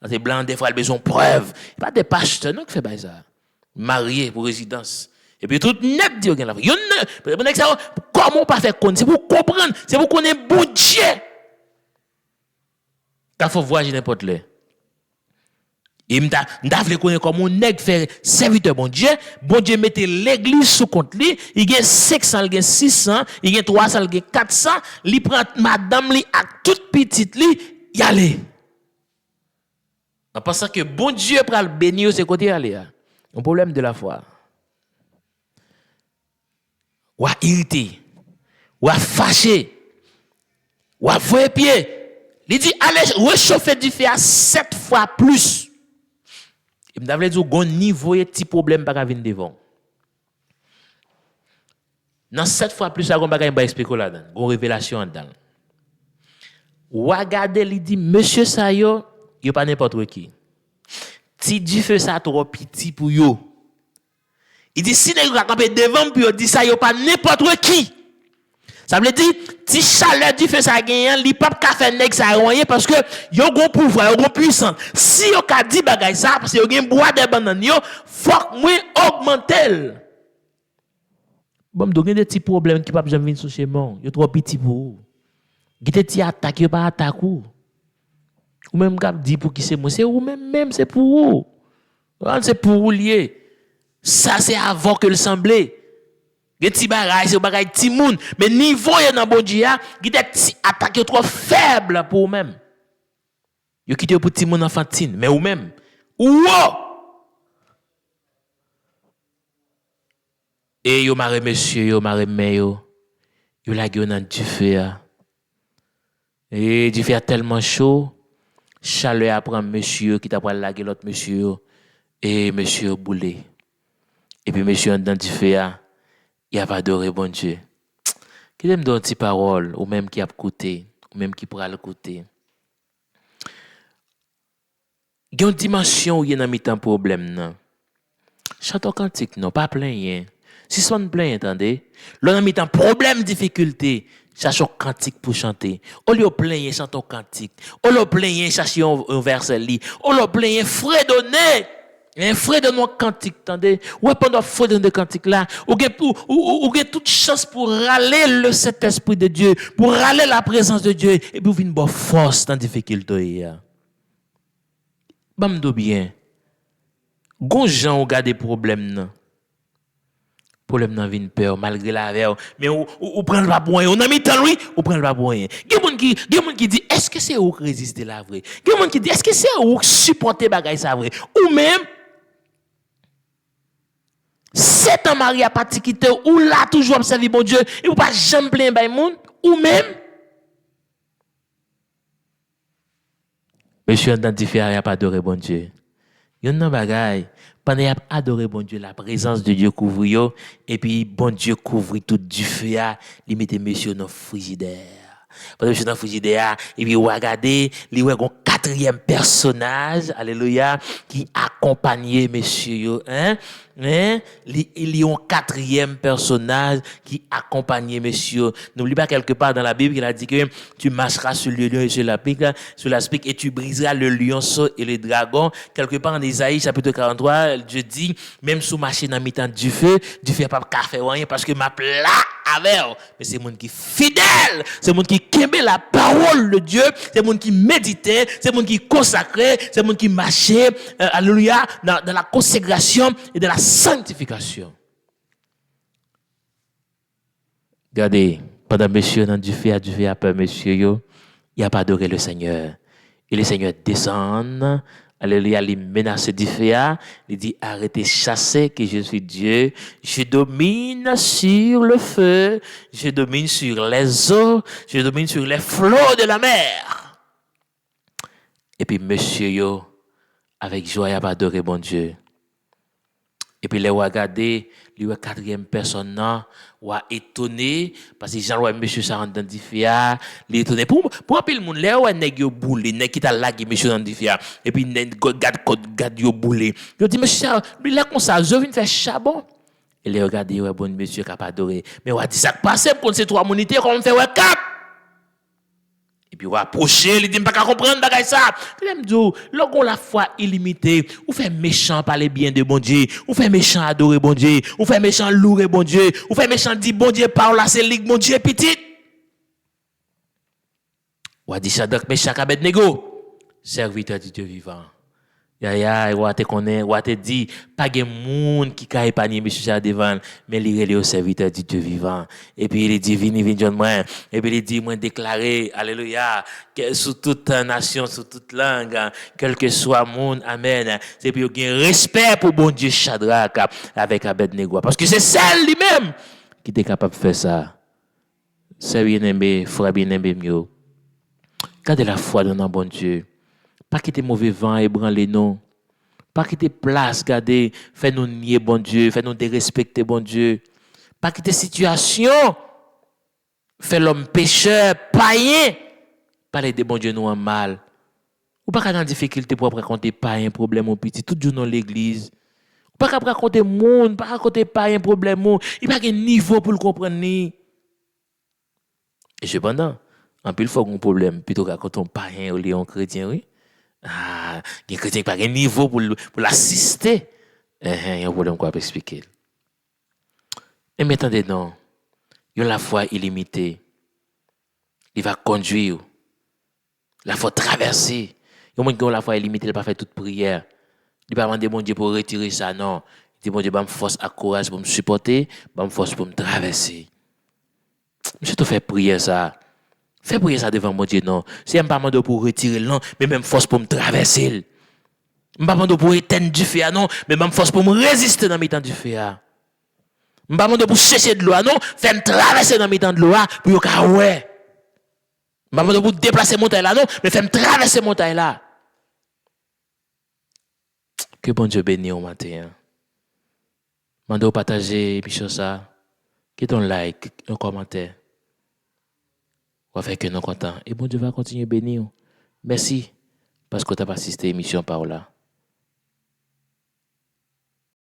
C'est blanc des fois il besoin preuve. Pas des pasteurs non qui fait bail ça. Marié pour résidence. Et puis tout net dit la comment pas faire compte, c'est pour comprendre, c'est pour connaître bon Dieu. Quand faut voyager n'importe là. Et m'ta voulu connaître comment nèg faire serviteur bon Dieu mettait l'église sous compte lui, il gagne 500, il gagne 600, il gagne 300, il gagne 400, il prend madame li ak toute petite li, y aller. En pensant que bon Dieu pral bénir ce côté aller. Un problème de la foi. Ou à irrité, ou à fâché, ou à voyer pied. Il dit, allez réchauffer du feu à 7 fois plus. Il m'a dit, qu'on niveau et petit problème pas venir devant. Dans 7 fois plus, ça va pas expliquer là-dedans. Une révélation dedans. Ou à regarder, il dit, monsieur Sayo, il n'y a pas n'importe qui. Si du feu ça trop petit pour yo. Il dit, si vous avez devant, puis il dit ça, il n'y a pas n'importe qui. Ça veut dire, si chaleur du feu ça gagne, il pas faire nèg ça rien parce que yo gon pouvoir, yo gon puissant. Si yo ka di bagay ça parce que yo gen bois de banane yo, faut moi augmenter. Bon, donc il y a des petits problèmes qui pas jamais venir sur chez moi. Yo trop petit pour vous. Qui te ti attaque, yo pas attaque ou. Ou même cap dit pour qui c'est moi, c'est ou même c'est pour vous. C'est pour vous lier. Ça c'est avant que le semblait. Des petits bagages, c'est bagages petit moun, mais niveau dans bon Dieu, il y a des attaques trop faibles pour eux-mêmes. Yo quitté pour petit moun enfantine, mais ou même et yo marre monsieur, yo marre mère yo la gueule du feu. Et du feu tellement chaud, chaleur apprend monsieur qui t'a pas laguer l'autre monsieur et monsieur boulé. Et puis monsieur dans du feu, il a adoré bon Dieu. Qui aime donner des paroles ou même qui a écouté, ou même qui pourra l'écouter. Il y a une dimension où il y a un problème non. Chante cantique non, pas plein. Si son plein, attendez. Là on a un problème, difficulté. Cherche un cantique pour chanter. Au lieu de plein, chante un cantique. Au lieu de plein, cherche un verset lit. Au lieu de plein, fredonner. Un frère de nous cantique, attendez. Ouais, pendant frère de nous cantique là, ou avez toute chance pour râler le Saint-Esprit de Dieu, pour râler la présence de Dieu, et puis vous une bonne force dans la difficulté. Bam bien. Gon gens ont des problèmes non. Problème nan vinn peur malgré la verre, mais ou prend pas pour on a mis temps lui, ou prend pas pour rien. Gen moun qui dit est-ce que c'est ou résister la vraie? Gen moun qui dit est-ce que c'est ou supporter bagay ça vrai? Ou même C'est un mari à partir quitter ou là toujours observer bon Dieu et ou pas jamais plein by monde ou même monsieur identifié a pas adoré bon Dieu. Yon nan bagay pendant y a adoré bon Dieu la présence de Dieu couvre yo et puis bon Dieu couvre tout du feu il mette monsieur dans frigidaire. Parce que dans frigidaire et puis regardez il y a un quatrième personnage alléluia qui accompagnait monsieur yo il y a un quatrième personnage qui accompagnait monsieur. N'oublie pas quelque part dans la Bible il a dit que tu marcheras sur le lion et sur la pique et tu briseras le lionceau et le dragon. Quelque part en Isaïe chapitre 43 Dieu dit même sous marcher dans mi-temps du feu pas faire rien parce que ma plat avec mais c'est monde qui fidèle, c'est monde qui kembe la parole de Dieu, c'est monde qui méditait, c'est monde qui consacrait, c'est monde qui marchait alléluia dans la consécration et dans la sanctification. Regardez, pendant monsieur dans du feu a peur monsieur yo, il a pas adoré le Seigneur. Et le Seigneur descend, alléluia, il menace du feu, il dit arrêtez chasser que je suis Dieu, je domine sur le feu, je domine sur les eaux, je domine sur les flots de la mer. Et puis monsieur yo avec joie il a pas adoré bon Dieu. Et puis les regarder, le quatrième personne là, ou étonné parce que Jean monsieur ça rentre dans diffia, il étonné pour un peu le monde là ouais nèg yo boulé, nèg qui t'a lagué monsieur dans diffia et puis nèg garde yo boulé. Yo dit monsieur lui là comme ça, je viens faire charbon. Et les regarder ouais bon monsieur qui a pas adoré. Mais on dit ça passer pour ces trois monités comme fait ouais cap. Et puis on approcher, il dit pas qu'à comprendre bagay ça. L'aime dit lorsqu'on la foi illimitée, ou fait méchant parler bien de bon Dieu, ou fait méchant adorer bon Dieu, ou fait méchant louer bon Dieu, ou fait méchant dire bon Dieu par là c'est ligue bon Dieu petit. Ou dit Shadrach Meshach Abednego, serviteur du Dieu vivant. Ya ou te connaît ou te dit pas de monde qui ka épargner monsieur ça devant mais il est au serviteur du Dieu vivant et puis il dit vini John moi et puis il dit moi déclarer alléluia que sous toute nation sous toute langue quel que soit monde amen c'est puis il y a respect pour bon Dieu Shadrach avec Abednego parce que c'est celle lui-même qui était capable de faire ça. C'est bien aimé frère bien aimé mieux gardez la foi dans bon Dieu. Pas quitter mauvais vent ébranler non. Pas quitter place garder fait nous nier bon Dieu, fait nous dérespecter bon Dieu. Pas quitter situation fait l'homme pécheur païen parler de bon Dieu nous en mal. Ou pas dans difficulté pour raconter païen problème au petit tout jour dans l'église. Ou pas raconter monde, pas raconter païen problème, il pas de niveau pour le comprendre ni. Et cependant, en plus il faut un problème plutôt que quand on païen ou les chrétien oui. Ah, il y a chrétien pas un niveau pour l'assister. Il y a un problème quoi pour expliquer. Et maintenant non, il y a la foi illimitée. Il va conduire. La foi traverser. Il y a qui ont la foi illimitée, il pas faire toute prière. Il pas demander mon Dieu pour retirer ça non. Il dit mon Dieu, me force à courage pour me supporter, me force pour me traverser. Je te fais prier ça. Fais prier ça devant mon Dieu, non. Si je ne pas demander pour retirer, non, mais même force pour me traverser. Je ne pas demander pour éteindre du feu, non, mais même force pour me résister dans mes temps du feu. Je ne pas demander pour chercher de l'eau, non, faire me traverser dans mes temps de l'eau, pour que ouais. Je ne pas demander pour déplacer mon taille là, non, mais faire me traverser mon taille là. Que bon Dieu bénisse au matin. Mande au partager, et puis ça. Que ton like, un commentaire. On va faire que nous contents. Et bon Dieu va continuer à bénir. Merci parce que tu as assisté à l'émission par là.